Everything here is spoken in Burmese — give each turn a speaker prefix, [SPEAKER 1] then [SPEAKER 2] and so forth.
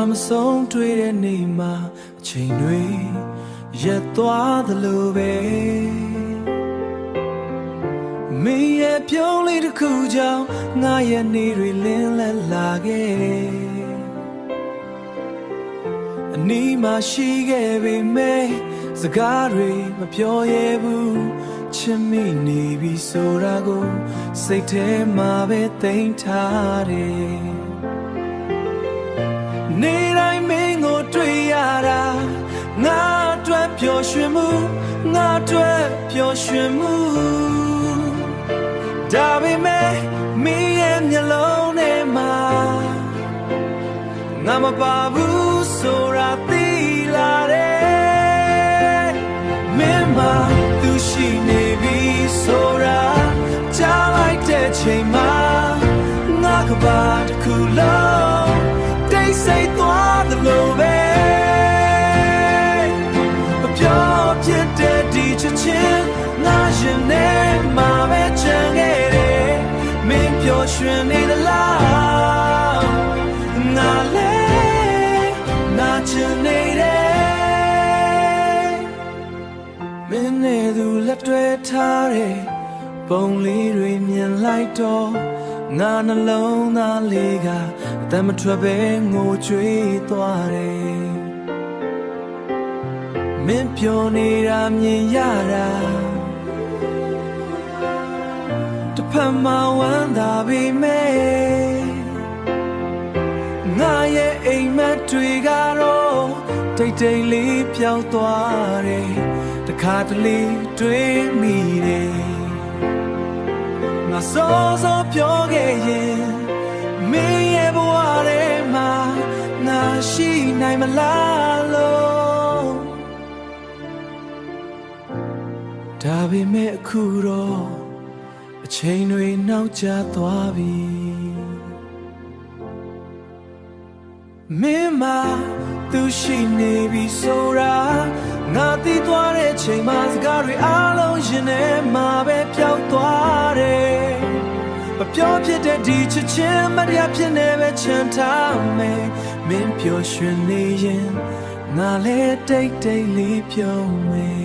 [SPEAKER 1] မဆုံးတွေ့တဲ့နေ့မှာအချိန်တွေရက်သွားသလိုပဲမင်းရဲ့ပြုံးလေးတစ်ခုကြောင့်ငါရဲ့နေ့တွေလင်းလက်လာခဲ့အနီးမှာရှိခဲ့ပေမဲ့စကားတွေမပြောရဘူးချစ်မိနေပြီဆိုတာကိုစိတ်ထဲမှာပဲသိမ်းထားတယ်နေတိုင်းမင်းကိုတွေ့ရတာငါအတွက်ပျော်ရွှင်မှုငါအတွက်ပျော်ရွှင်မှုဒါပေမဲ့မင်းရဲ့မျက်လုံးထဲမှာငါမပါဘူးဆိုတာသိလာတယ်မင်းမသူရှိနေပြီဆိုတာကြားလိုက်တဲ့ချိန်မှာငါကဘာတစ်ခုလုံးတိတ်ဆိတ်သွားသလိုပဲမပြောဖြစ်တဲ့ဒီချက်ချင်းငါရင်ထဲမှာပဲချန်ခဲ့တယ်မင်းပျော်ရွှင်နေသလားငါလည်းနာချင်နေတယ်မင်းနဲ့သူလက်တွဲထားတဲ့ပုံလေးတွေမြင်လိုက်တော့ငါနှလုံးသားလေးကအသက်မထွက်ပဲငိုကြွေးသွားတယ်မင်းပြောနေတာမြင်ရတာတစ်ဖက်မှာဝမ်းသာပေမဲ့ငါရဲ့အိမ်မက်တွေကတော့တိတ်တိတ်လေးပျောက်သွားတယ်တခါတလေတွေးမိတယ်ငါစောစောပြောခဲ့ရင်မင်းရဲ့ဘဝထဲမှာငါရှိနိုင်မလားလို့ဒါပေမဲ့အခုတော့အချိန်တွေနောက်ကျသွားပြီမင်းမသူရှိနေပြီဆိုတာငါသိသွားတဲ့ချိန်မှာစကားတွေအားလုံးရင်ထဲမှာပဲပျောက်သွားတယ်မပြောဖြစ်တဲ့ဒီချက်ချင်းမတရားဖြစ်နေပဲချန်ထားမယ်မင်းပျော်ရွှင်နေရင်ငါလည်းတိတ်တိတ်လေးပြုံးမယ်